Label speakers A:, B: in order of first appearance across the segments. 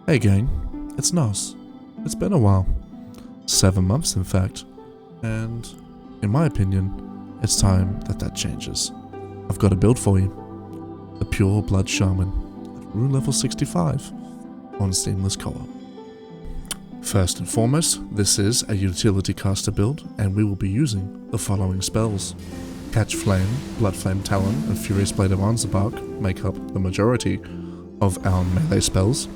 A: Hey gang, it's Nos. It's been a while. 7 months in fact. And, in my opinion, it's time that changes. I've got a build for you. The Pureblood Shaman at rune level 65 on Seamless Co-op. First and foremost, this is a utility caster build and we will be using the following spells. Catch Flame, Blood Flame Talon and Furious Blade of Anzabark make up the majority of our melee spells.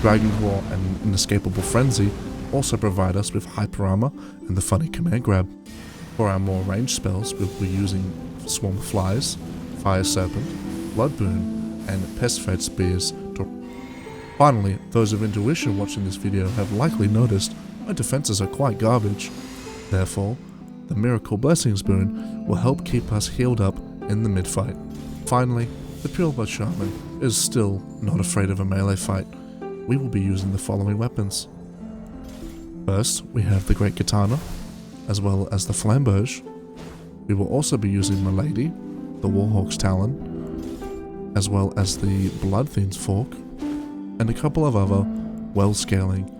A: Dragon Claw and Inescapable Frenzy also provide us with Hyper Armor and the funny Command Grab. For our more ranged spells, we'll be using Swarm Flies, Fire Serpent, Blood Boon, and Pestfed Spears. Finally, those of Intuition watching this video have likely noticed my defenses are quite garbage. Therefore, the Miracle Blessings Boon will help keep us healed up in the mid-fight. Finally, the Pureblood Shaman is still not afraid of a melee fight. We will be using the following weapons. First, we have the Great Katana, as well as the Flamberge. We will also be using Milady, the Warhawk's Talon, as well as the Bloodfiend's Fork, and a couple of other well-scaling,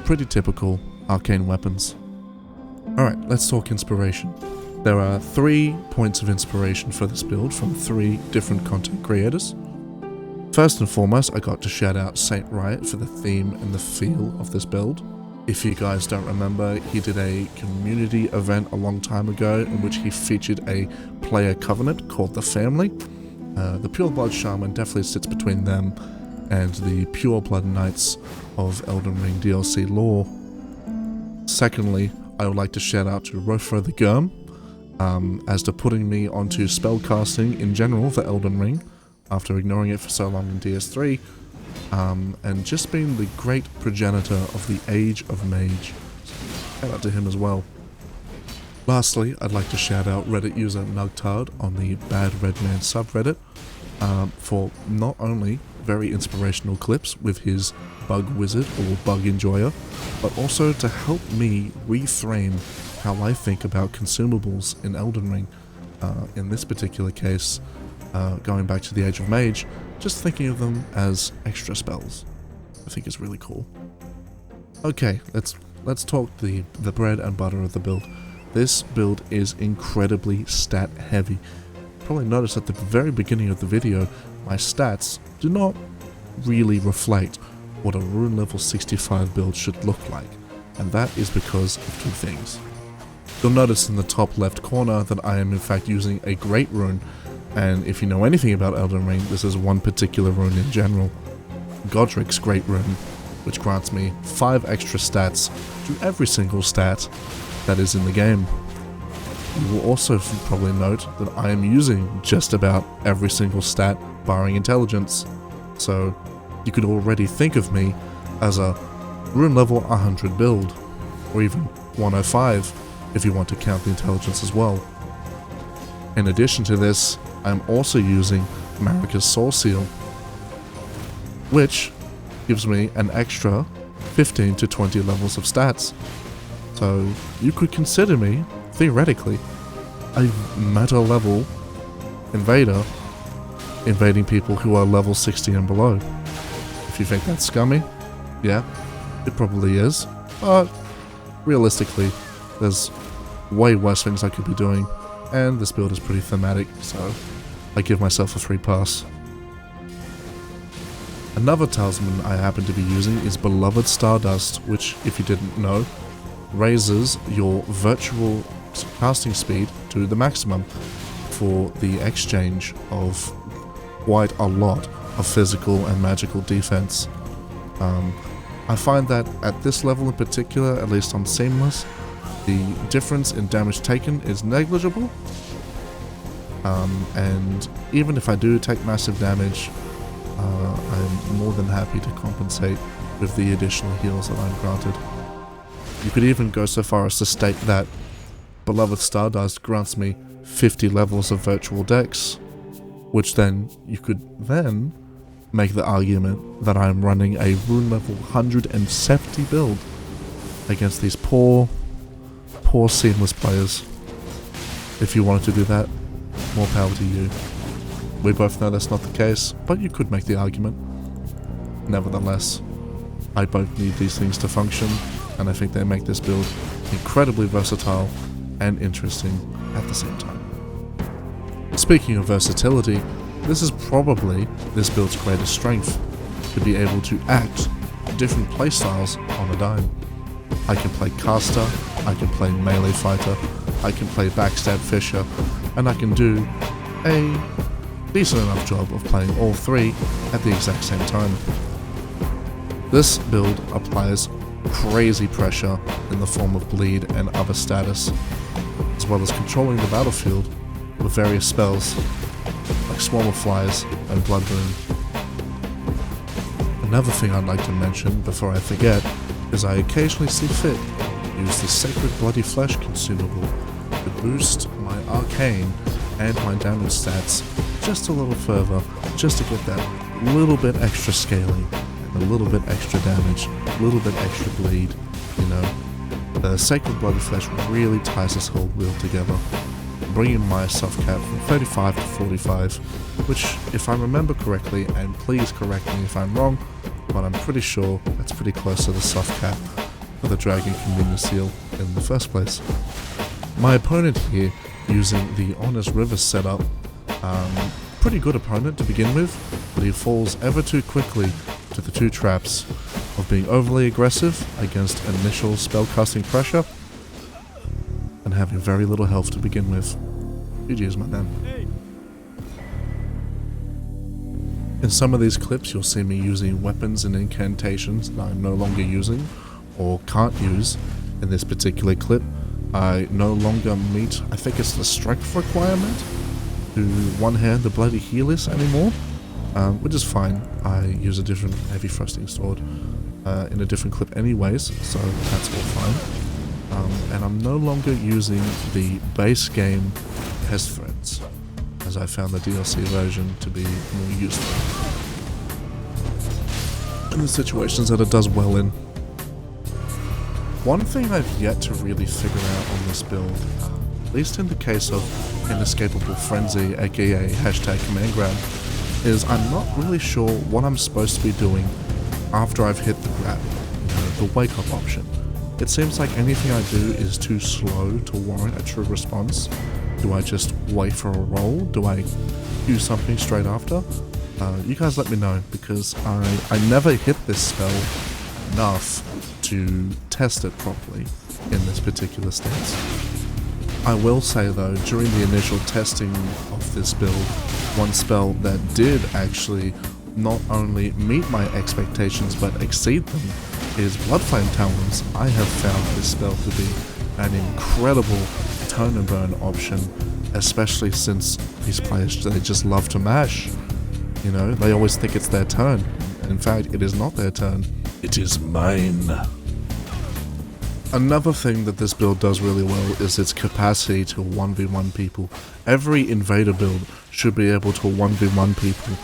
A: pretty typical arcane weapons. Alright, let's talk inspiration. There are 3 points of inspiration for this build from 3 different content creators. First and foremost, I got to shout out Saint Riot for the theme and the feel of this build. If you guys don't remember, he did a community event a long time ago in which he featured a player covenant called the Family. The Pureblood Shaman definitely sits between them and the Pureblood Knights of Elden Ring DLC lore. Secondly, I would like to shout out to Rofro the Gurm as to putting me onto spellcasting in general for Elden Ring after ignoring it for so long in DS3, and just being the great progenitor of the Age of Mage. Shout out to him as well. Lastly, I'd like to shout out Reddit user Nugtard on the Bad Red Man subreddit for not only very inspirational clips with his bug wizard or bug enjoyer, but also to help me reframe how I think about consumables in Elden Ring. In this particular case, going back to the Age of Mage, just thinking of them as extra spells. I think is really cool. Okay, let's talk the bread and butter of the build. This build is incredibly stat heavy. Probably noticed at the very beginning of the video, my stats do not really reflect what a rune level 65 build should look like, and that is because of 2 things. You'll notice in the top left corner that I am in fact using a Great Rune, and if you know anything about Elden Ring, this is one particular rune in general, Godric's Great Rune, which grants me 5 extra stats to every single stat that is in the game. You will also probably note that I am using just about every single stat barring intelligence, so you could already think of me as a rune level 100 build, or even 105 if you want to count the intelligence as well. In addition to this, I'm also using Marika's Soul Seal, which gives me an extra 15 to 20 levels of stats. So you could consider me, theoretically, a meta level invader, invading people who are level 60 and below. If you think that's scummy, yeah, it probably is, but realistically, there's way worse things I could be doing, and this build is pretty thematic, so I give myself a free pass. Another talisman I happen to be using is Beloved Stardust, which, if you didn't know, raises your virtual casting speed to the maximum for the exchange of quite a lot of physical and magical defense. I find that at this level in particular, at least on Seamless, the difference in damage taken is negligible, and even if I do take massive damage, I'm more than happy to compensate with the additional heals that I'm granted. You could even go so far as to state that Beloved Stardust grants me 50 levels of virtual dex, which then you could then make the argument that I'm running a rune level 170 build against these poor Seamless players. If you wanted to do that, more power to you. We both know that's not the case, but you could make the argument. nevertheless, I both need these things to function, and I think they make this build incredibly versatile and interesting at the same time. Speaking of versatility, this is probably this build's greatest strength, to be able to act different playstyles on a dime. I can play caster, I can play melee fighter, I can play backstab fisher, and I can do a decent enough job of playing all three at the exact same time. This build applies crazy pressure in the form of bleed and other status, as well as controlling the battlefield with various spells like Swarm of Flies and Blood Boon. Another thing I'd like to mention before I forget is I occasionally see fit to use the Sacred Bloody Flesh consumable to boost my arcane and my damage stats just a little further, just to get that little bit extra scaling and a little bit extra damage, a little bit extra bleed, you know. The Sacred Bloody Flesh really ties this whole wheel together, bringing my soft cap from 35 to 45, which, if I remember correctly, and please correct me if I'm wrong, but I'm pretty sure that's pretty close to the soft cap for the Dragon Convenience Seal in the first place. My opponent here, using the Honest River setup, pretty good opponent to begin with, but he falls ever too quickly to the two traps of being overly aggressive against initial spellcasting pressure and having very little health to begin with. GG's, my man. In some of these clips you'll see me using weapons and incantations that I'm no longer using or can't use. In this particular clip, I no longer meet, I think it's the strength requirement to one-hand the Bloody Healers anymore, which is fine. I use a different heavy thrusting sword in a different clip anyways, so that's all fine. And I'm no longer using the base game Pest Threads, as I found the DLC version to be more useful in the situations that it does well in. One thing I've yet to really figure out on this build, at least in the case of Inescapable Frenzy, aka #command grab, is I'm not really sure what I'm supposed to be doing after I've hit the grab, the wake up option. It seems like anything I do is too slow to warrant a true response. Do I just wait for a roll? Do I do something straight after? You guys let me know, because I never hit this spell enough to test it properly in this particular stance. I will say though, during the initial testing of this build, one spell that did actually not only meet my expectations but exceed them is Bloodflame Talons. I have found this spell to be an incredible turn and burn option, especially since these players, they just love to mash. You know, they always think it's their turn. In fact, it is not their turn. It is mine. Another thing that this build does really well is its capacity to 1v1 people. Every invader build should be able to 1v1 people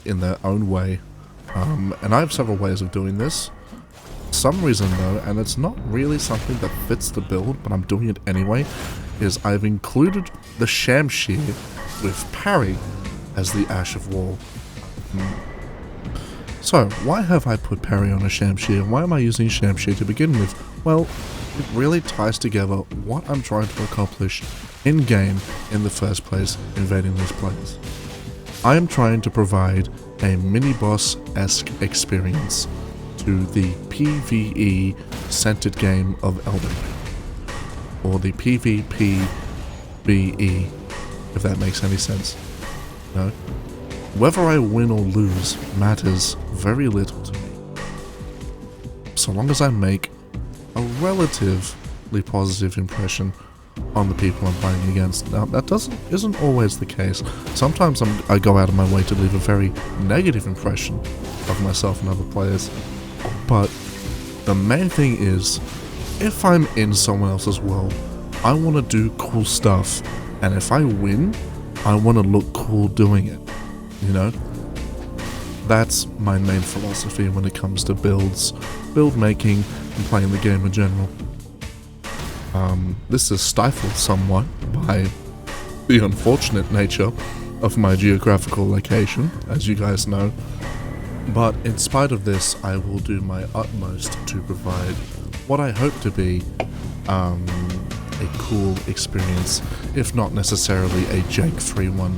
A: in their own way. And I have several ways of doing this. Some reason though, and it's not really something that fits the build, but I'm doing it anyway, is I've included the Shamshir with parry as the Ash of War. So, why have I put parry on a Shamshir? Why am I using Shamshir to begin with? Well, it really ties together what I'm trying to accomplish in-game in the first place, invading these planes. I am trying to provide a mini-boss-esque experience to the PvE-centered game of Elden, or the PvPBE, if that makes any sense. No? Whether I win or lose matters very little to me, so long as I make a relatively positive impression on the people I'm playing against. Now, that isn't always the case. Sometimes I go out of my way to leave a very negative impression of myself and other players. But the main thing is, if I'm in someone else's world, I want to do cool stuff, and if I win, I want to look cool doing it, you know? That's my main philosophy when it comes to builds, build making, and playing the game in general. This is stifled somewhat by the unfortunate nature of my geographical location, as you guys know. But in spite of this, I will do my utmost to provide what I hope to be a cool experience, if not necessarily a jank-free one.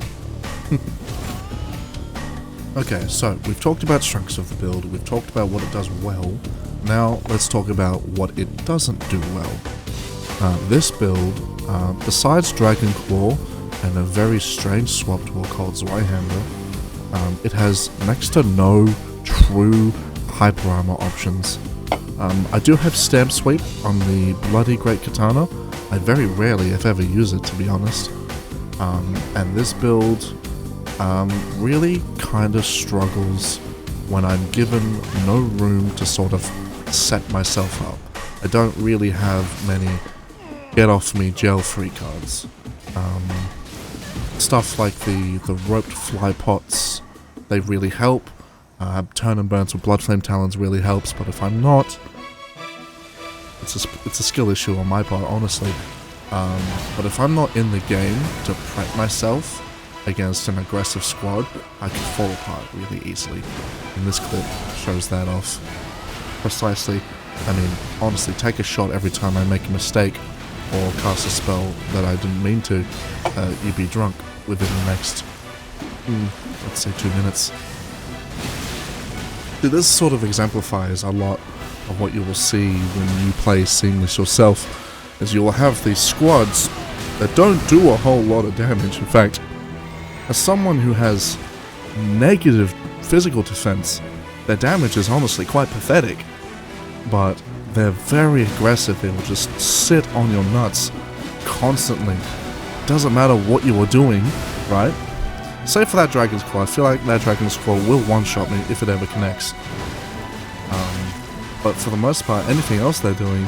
A: Okay, so we've talked about strengths of the build, we've talked about what it does well. Now let's talk about what it doesn't do well. This build, besides Dragon Claw and a very strange swap tool called Zweihander, it has next to no true hyper armor options. I do have Stamp Sweep on the Bloody Great Katana. I very rarely, if ever, use it, to be honest. And this build really kind of struggles when I'm given no room to sort of set myself up. I don't really have many get off me gel free cards. Stuff like the roped fly pots, they really help. Turn and burns with Bloodflame Talons really helps, but if I'm not, it's a skill issue on my part, honestly. But if I'm not in the game to prep myself against an aggressive squad, I can fall apart really easily. And this clip shows that off precisely. I mean, honestly, take a shot every time I make a mistake or cast a spell that I didn't mean to. You'd be drunk within the next, let's say 2 minutes. This sort of exemplifies a lot of what you will see when you play Seamless yourself, as you will have these squads that don't do a whole lot of damage. In fact, as someone who has negative physical defense, their damage is honestly quite pathetic, but they're very aggressive. They will just sit on your nuts constantly. Doesn't matter what you are doing, right? Save for that Dragon's Claw. I feel like that Dragon's Claw will one-shot me if it ever connects. But for the most part, anything else they're doing,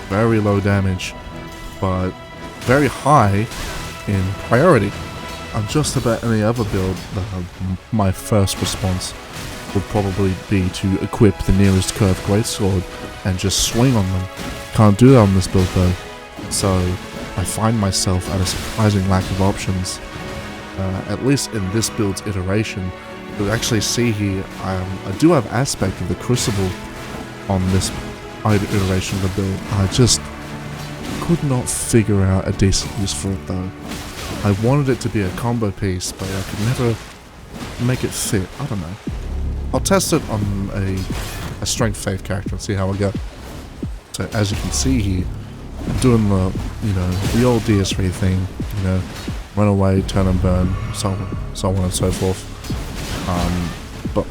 A: very low damage, but very high in priority. On just about any other build, my first response would probably be to equip the nearest curved greatsword and just swing on them. Can't do that on this build though, so I find myself at a surprising lack of options. At least in this build's iteration, you'll actually see here, I do have aspect of the Crucible on this iteration of the build. I just could not figure out a decent use for it though. I wanted it to be a combo piece, but I could never make it fit. I don't know. I'll test it on a strength faith character and see how I go. So as you can see here, I'm doing the old DS3 thing, run away, turn and burn, so on and so forth. But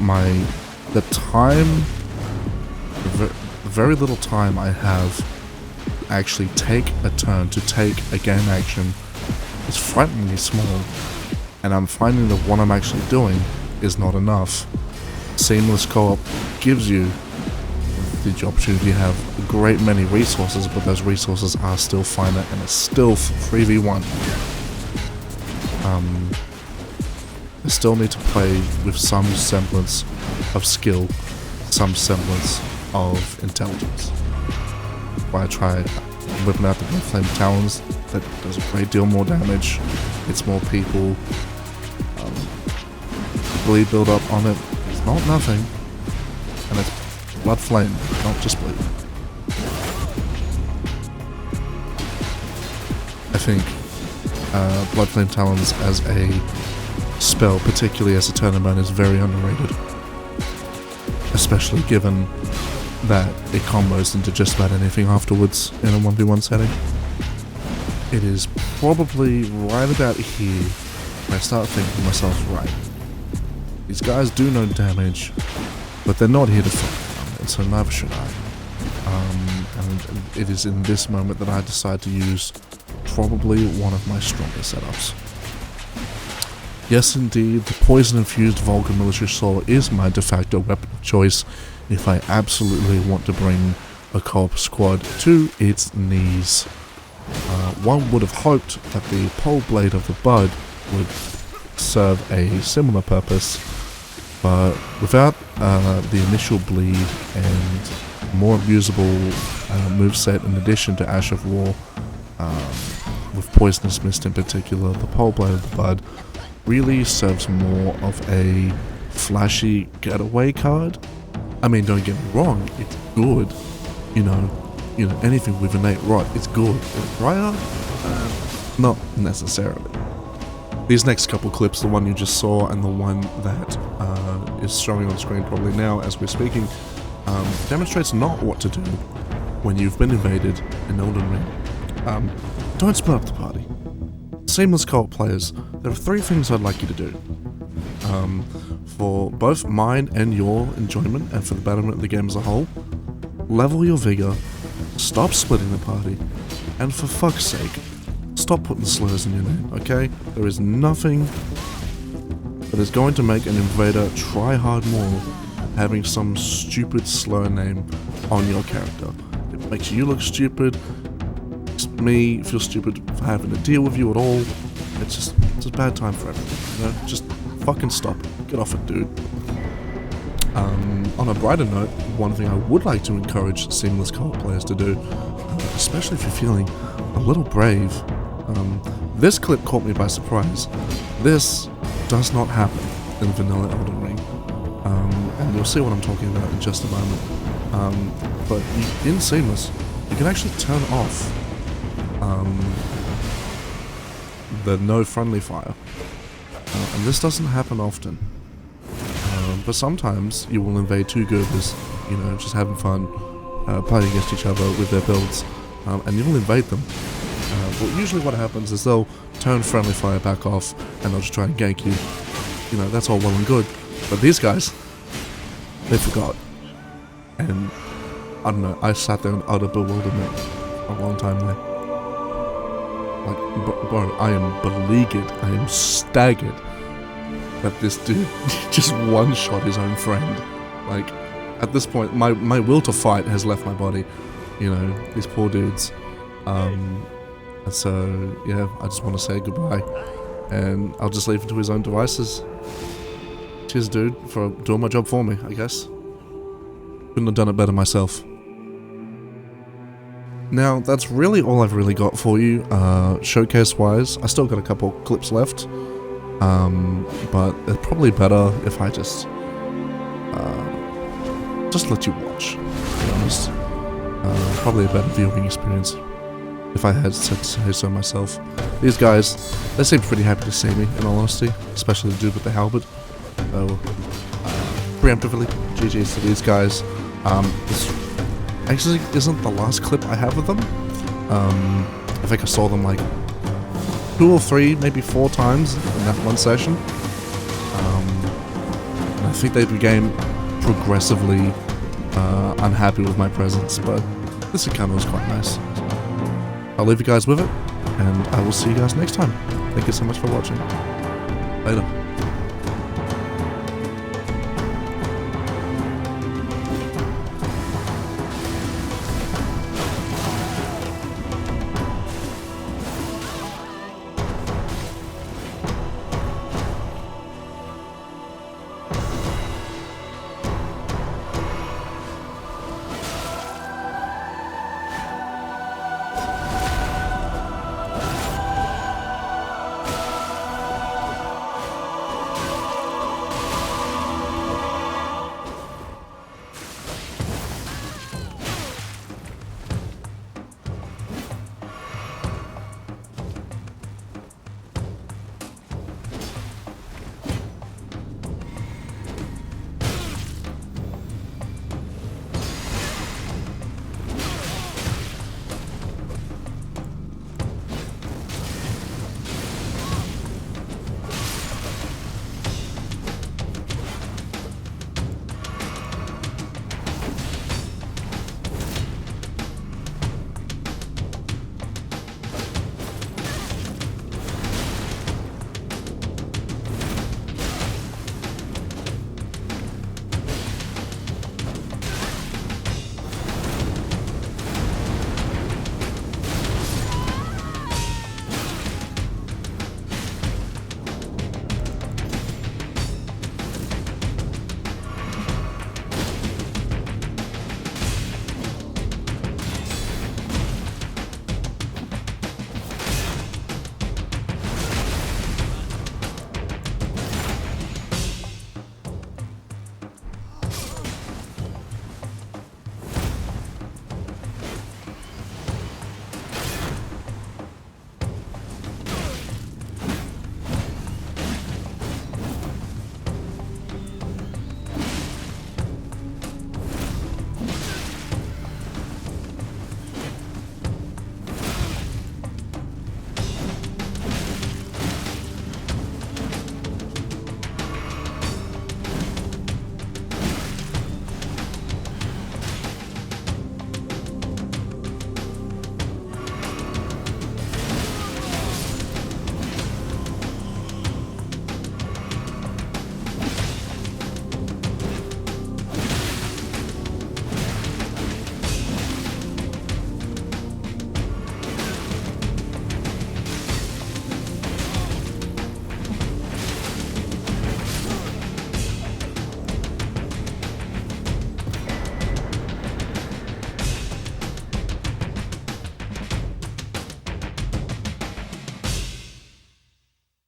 A: the very little time I have to actually take a turn, to take a game action, is frighteningly small, and I'm finding that what I'm actually doing is not enough. Seamless co-op gives you the opportunity to have a great many resources, but those resources are still finite and it's still 3v1. I still need to play with some semblance of skill, some semblance of intelligence. While I try whipping out the Bloodflame Talons, that does a great deal more damage, hits more people, bleed build up on it, it's not nothing, and it's blood flame, not just bleed. I think Bloodflame Talons as a spell, particularly as a turn and burn, is very underrated, especially given that it combos into just about anything afterwards in a 1v1 setting. It is probably right about here where I start thinking to myself, right, these guys do no damage, but they're not here to fight, and so neither should I. And it is in this moment that I decide to use probably one of my strongest setups. Yes, indeed, the poison-infused Vulgar Military Saw is my de facto weapon of choice if I absolutely want to bring a co-op squad to its knees. One would have hoped that the pole blade of the Bud would serve a similar purpose, but without the initial bleed and more abusable moveset in addition to Ash of War, with Poisonous Mist in particular, the pole blade of the Bud really serves more of a flashy getaway card. I mean, don't get me wrong, it's good. You know, anything with innate rot, it's good. Tryhard? Not necessarily. These next couple clips, the one you just saw and the one that is showing on screen probably now as we're speaking, demonstrates not what to do when you've been invaded in Elden Ring. Don't split up the party. Seamless co-op players, there are 3 things I'd like you to do. For both mine and your enjoyment, and for the betterment of the game as a whole, level your vigor, stop splitting the party, and for fuck's sake, stop putting slurs in your name, okay? There is nothing that is going to make an invader try hard more having some stupid slur name on your character. It makes you look stupid, makes me feel stupid for having to deal with you at all. It's a bad time for everyone, you know? Just fucking stop. Get off it, dude. On a brighter note, one thing I would like to encourage seamless co-op players to do, especially if you're feeling a little brave, this clip caught me by surprise. This does not happen in vanilla Elden Ring, and you'll see what I'm talking about in just a moment. But in seamless, you can actually turn off the no friendly fire, and this doesn't happen often. But sometimes you will invade 2 goobers, you know, just having fun, playing against each other with their builds, and you'll invade them. But usually what happens is they'll turn friendly fire back off, and they'll just try and gank you. You know, that's all well and good. But these guys, they forgot. And, I don't know, I sat there in utter bewilderment a long time there. Like, bro, I am beleaguered, I am staggered that this dude just one-shot his own friend. Like, at this point, my will to fight has left my body. You know, these poor dudes. And so, yeah, I just want to say goodbye. And I'll just leave him to his own devices. Cheers, dude, for doing my job for me, I guess. Couldn't have done it better myself. Now, that's really all I've really got for you, showcase-wise. I still got a couple clips left. But it's probably better if I just let you watch, to be honest. Probably a better viewing experience, if I had to say so myself. These guys, they seem pretty happy to see me, in all honesty, especially the dude with the halberd. So, preemptively, GG's to these guys. This actually isn't the last clip I have of them. I think I saw them like 2 or 3, maybe 4 times in that one session. And I think they became progressively unhappy with my presence, but this encounter was quite nice. I'll leave you guys with it, and I will see you guys next time. Thank you so much for watching. Later.